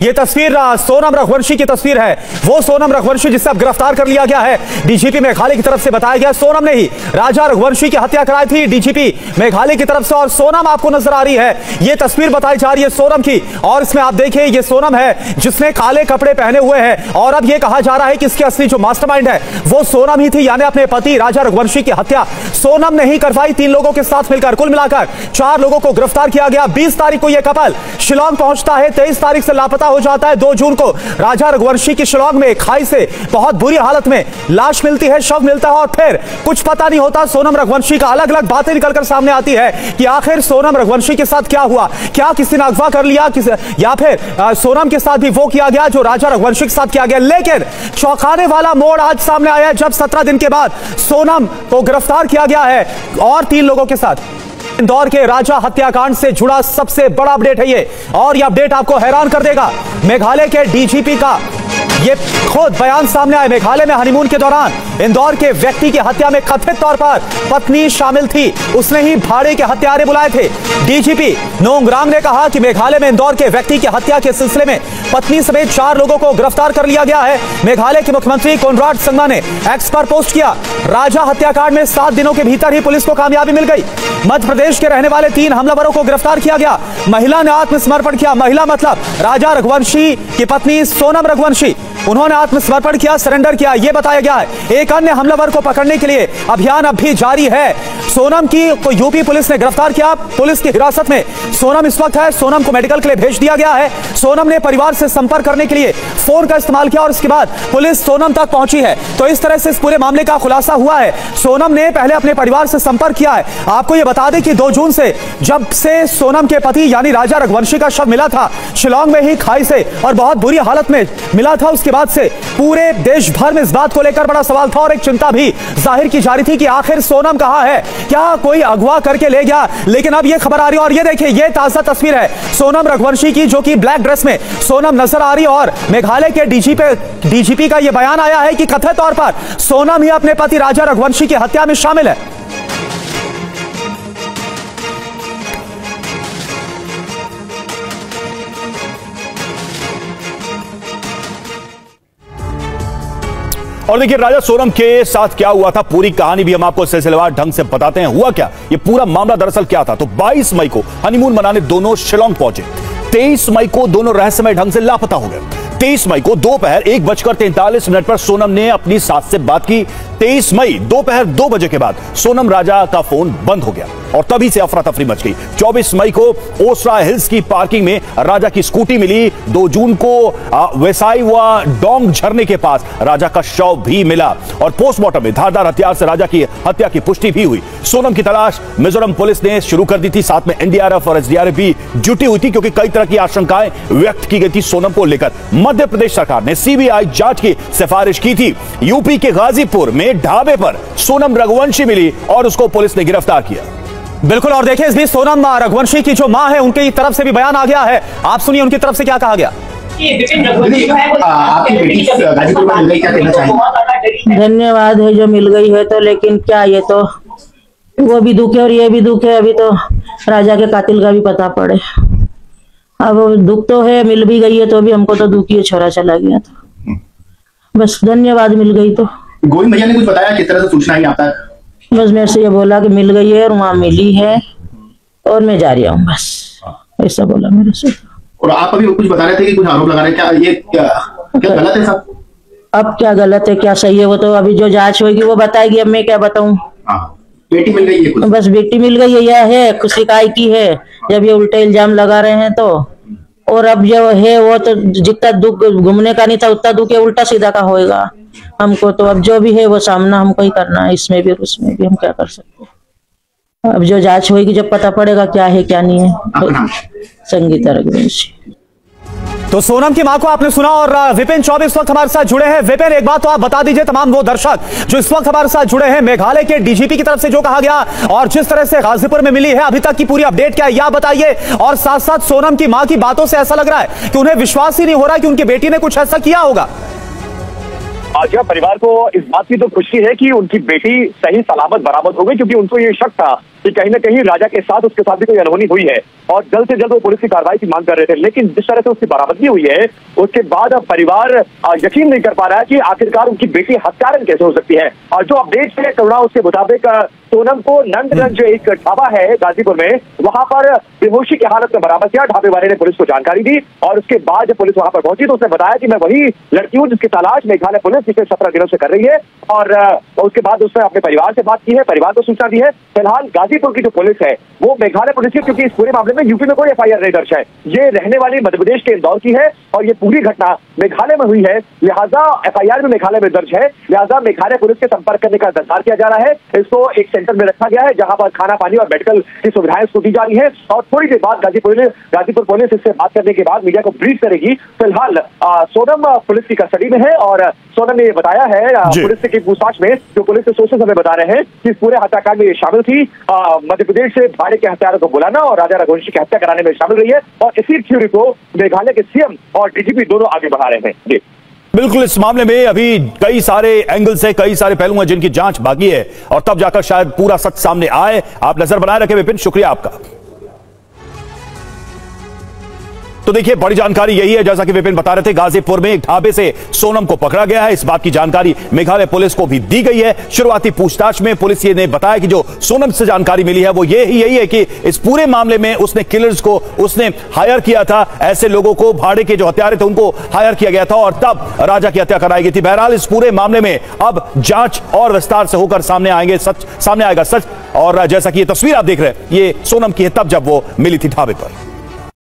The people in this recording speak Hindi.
ये तस्वीर सोनम रघुवंशी की तस्वीर है। वो सोनम रघुवंशी जिसे अब गिरफ्तार कर लिया गया है डीजीपी मेघालय की तरफ से। बताया गया सोनम ने ही राजा रघुवंशी की हत्या कराई थी डीजीपी मेघालय की तरफ से। और सोनम आपको नजर आ रही है, ये तस्वीर बताई जा रही है सोनम की। और इसमें आप देखिए ये सोनम है जिसने काले कपड़े पहने हुए हैं। और अब ये कहा जा रहा है कि इसकी असली जो मास्टरमाइंड है वो सोनम ही थी, यानी अपने पति राजा रघुवंशी की हत्या सोनम ने ही करवाई 3 लोगों के साथ मिलकर। कुल मिलाकर 4 लोगों को गिरफ्तार किया गया। 20 तारीख को यह कपल शिलांग पहुंचता है, 23 तारीख से लापता हो जाता है। 2 जून को राजा रघुवंशी की शिलांग में खाई से बहुत बुरी हालत में लाश मिलती है, शव मिलता है। और फिर कुछ पता नहीं होता सोनम रघुवंशी का। अलग अलग बातें निकलकर सामने आती है कि आखिर सोनम रघुवंशी के साथ क्या हुआ, क्या किसी ने अगवा कर लिया या फिर सोनम के साथ भी वो किया गया जो राजा रघुवंशी के साथ किया गया। लेकिन चौंकाने वाला मोड़ आज सामने आया जब 17 दिन के बाद सोनम को गिरफ्तार किया गया है और 3 लोगों के साथ। इंदौर के राजा हत्याकांड से जुड़ा सबसे बड़ा अपडेट है ये, और यह अपडेट आपको हैरान कर देगा। मेघालय के डीजीपी का ये खुद बयान सामने आया। मेघालय में हनीमून के दौरान इंदौर के व्यक्ति की हत्या में कथित तौर पर पत्नी शामिल थी, उसने ही भाड़े के हत्यारे बुलाए थे। डीजीपी नोंगरांग ने कहा कि मेघालय में इंदौर के व्यक्ति की हत्या के सिलसिले में पत्नी समेत 4 लोगों को गिरफ्तार कर लिया गया है। मेघालय के मुख्यमंत्री कोनराड संगमा ने एक्स पर पोस्ट किया, राजा हत्याकांड में 7 दिनों के भीतर ही पुलिस को कामयाबी मिल गई। मध्य प्रदेश के रहने वाले 3 हमलावरों को गिरफ्तार किया गया। महिला ने आत्मसमर्पण किया। महिला मतलब राजा रघुवंशी की पत्नी सोनम रघुवंशी, उन्होंने आत्मसमर्पण किया, सरेंडर किया, यह बताया गया है। एक अन्य हमलावर को पकड़ने के लिए अभियान अब भी जारी है। सोनम की को यूपी पुलिस ने गिरफ्तार किया, पुलिस की हिरासत में सोनम इस वक्त है। सोनम को मेडिकल के लिए भेज दिया गया है। सोनम ने परिवार से संपर्क करने के लिए फोन का इस्तेमाल किया और इसके बाद पुलिस सोनम तक पहुंची है। तो इस तरह से इस पूरे मामले का खुलासा हुआ है। सोनम ने पहले अपने परिवार से संपर्क किया है। आपको यह बता दें कि 2 जून से जब से सोनम के पति यानी राजा रघुवंशी का शव मिला था शिलांग में ही खाई से और बहुत बुरी हालत में मिला था, उसके बाद से पूरे देश भर में इस बात को लेकर बड़ा सवाल था और एक चिंता भी जाहिर की जा रही थी कि आखिर सोनम कहां है, क्या कोई अगवा करके ले गया। लेकिन अब यह खबर आ रही है और ये देखिए ये ताजा तस्वीर है सोनम रघुवंशी की, जो कि ब्लैक ड्रेस में सोनम नजर आ रही है। और मेघालय के डीजीपी का यह बयान आया है कि कथित तौर पर सोनम ही अपने पति राजा रघुवंशी की हत्या में शामिल है। और देखिए राजा सोनम के साथ क्या हुआ था, पूरी कहानी भी हम आपको सिलसिलेवार ढंग से बताते हैं। हुआ क्या, ये पूरा मामला दरअसल क्या था। तो 22 मई को हनीमून मनाने दोनों शिलांग पहुंचे। 23 मई को दोनों रहस्यमय ढंग से लापता हो गए। 23 मई को दोपहर 1:43 पर सोनम ने अपनी सास से बात की। 23 मई दोपहर 2 बजे के बाद सोनम राजा का फोन बंद हो गया और तभी से अफरा तफरी मच गई। 24 मई को ओसरा हिल्स की पार्किंग में राजा की स्कूटी मिली। 2 जून को वेसाई व डोंग झरने के पास राजा का शव भी मिला और पोस्टमार्टम में धारदार हथियार से राजा की हत्या की पुष्टि भी हुई। सोनम की तलाश मिजोरम पुलिस ने शुरू कर दी थी, साथ में एनडीआरएफ और एसडीआरएफ भी जुटी हुई थी क्योंकि कई तरह की आशंकाएं व्यक्त की गई थी सोनम को लेकर। मध्य प्रदेश सरकार ने सीबीआई जांच की सिफारिश की थी। यूपी के गाजीपुर में ढाबे पर सोनम रघुवंशी मिली और उसको पुलिस ने गिरफ्तार किया। बिल्कुल, और देखिए इस बीच सोनम रघुवंशी की जो मां है उनकी तरफ से भी बयान आ गया है। आप सुनिए उनकी तरफ से क्या कहा गया। धन्यवाद है जो मिल गई है, तो लेकिन क्या ये तो वो भी दुख है और ये भी दुख है। अभी तो राजा के कातिल का भी पता पड़े। अब दुख तो है, मिल भी गई है तो भी हमको तो दुख ही, छोरा चला गया तो बस धन्यवाद मिल गई। तो गोविंद भैया ने कुछ बताया किस तरह से सूचना आई आप तक? बस मेरे से ये बोला कि मिल गई है और वहां मिली है और मैं जा रहा हूँ, बस ऐसा बोला मेरे से। और आप अभी कुछ बता रहे थे कि कुछ आरोप लगा रहे, क्या ये क्या गलत है सब? अब क्या गलत है क्या सही है वो तो अभी जो जांच होगी वो बताएगी, अब मैं क्या बताऊं। बेटी मिल गई है कुछ? बस बेटी मिल गई है, यह है शिकायत की है जब ये उल्टे इल्जाम लगा रहे हैं तो। और अब जो है वो तो जितना दुख घूमने का नहीं था उतना दुख है उल्टा सीधा का होएगा हमको। तो अब जो भी है वो सामना हमको ही करना है, इसमें भी और उसमें भी। हम क्या कर सकते हैं, अब जो जांच होगी जब पता पड़ेगा क्या है क्या नहीं है। तो संगीता रघुवंशी। तो सोनम की मां को आपने सुना और विपिन चौबे इस वक्त हमारे साथ जुड़े हैं। विपिन, एक बात तो आप बता दीजिए तमाम वो दर्शक जो इस वक्त हमारे साथ जुड़े हैं, मेघालय के डीजीपी की तरफ से जो कहा गया और जिस तरह से गाजीपुर में मिली है अभी तक की पूरी अपडेट क्या है यह बताइए। और साथ साथ सोनम की मां की बातों से ऐसा लग रहा है कि उन्हें विश्वास ही नहीं हो रहा कि उनकी बेटी ने कुछ ऐसा किया होगा। आज परिवार को इस बात की तो खुशी है कि उनकी बेटी सही सलामत बरामद हो गई, क्योंकि उनको ये शक था कि कहीं ना कहीं राजा के साथ उसके साथ भी कोई अनहोनी हुई है और जल्द से जल्द वो पुलिस की कार्रवाई की मांग कर रहे थे। लेकिन जिस तरह से उसकी बरामदगी हुई है उसके बाद अब परिवार यकीन नहीं कर पा रहा है कि आखिरकार उनकी बेटी हत्यारन कैसे हो सकती है। और जो अपडेट है करुणा, उसके मुताबिक सोनम को नंदगंज एक ढाबा है गाजीपुर में, वहां पर बेहोशी की हालत में बरामद किया। ढाबे वाले ने पुलिस को जानकारी दी और उसके बाद जब पुलिस वहां पर पहुंची तो उसने बताया कि मैं वही लड़की हूं जिसकी तलाश मेघालय पुलिस पिछले 17 दिनों से कर रही है। और उसके बाद उसने अपने परिवार से बात की है, परिवार को सूचना दी है। फिलहाल गाजीपुर की जो पुलिस है वो मेघालय पुलिस की, क्योंकि इस पूरे मामले में यूपी में कोई एफआईआर नहीं दर्ज है, ये रहने वाली मध्य प्रदेश के इंदौर की है और ये पूरी घटना मेघालय में हुई है, लिहाजा एफआईआर भी मेघालय में दर्ज है। लिहाजा मेघालय पुलिस के संपर्क करने का इंतजार किया जा रहा है। इसको एक सेंटर में रखा गया है जहां पर खाना पानी और मेडिकल की सुविधाएं इसको दी जा रही है और थोड़ी देर बाद गाजीपुर पुलिस इससे बात करने के बाद मीडिया को ब्रीफ करेगी। फिलहाल सोनम पुलिस की कस्टडी में है और सोनम ने ये बताया है पुलिस की पूछताछ में, जो पुलिस के सोर्सेस हमें बता रहे हैं कि इस पूरे हत्याकांड में ये शामिल थी मध्य प्रदेश से भाड़े के हत्यारों को बुलाना और राजा रघुवंशी की हत्या कराने में शामिल रही है और इसी थ्योरी को मेघालय के सीएम और डीजीपी दोनों आगे बढ़ा रहे हैं। जी बिल्कुल, इस मामले में अभी कई सारे एंगल्स हैं, कई सारे पहलू हैं जिनकी जांच बाकी है और तब जाकर शायद पूरा सच सामने आए। आप नजर बनाए रखें विपिन, शुक्रिया आपका। तो देखिए, बड़ी जानकारी यही है, जैसा कि विपिन बता रहे थे, गाजीपुर में एक ढाबे से सोनम को पकड़ा गया है। इस बात की जानकारी मेघालय पुलिस को भी दी गई है। शुरुआती पूछताछ में पुलिस ने बताया कि जो सोनम से जानकारी मिली है वो यही है कि इस पूरे मामले में उसने किलर्स को उसने हायर किया था, ऐसे लोगों को, भाड़े के जो हत्यारे थे उनको हायर किया गया था और तब राजा की हत्या कराई गई थी। बहरहाल इस पूरे मामले में अब जांच और विस्तार से होकर सामने आएगा सच। और जैसा कि ये तस्वीर आप देख रहे हैं, ये सोनम की है तब जब वो मिली थी ढाबे पर।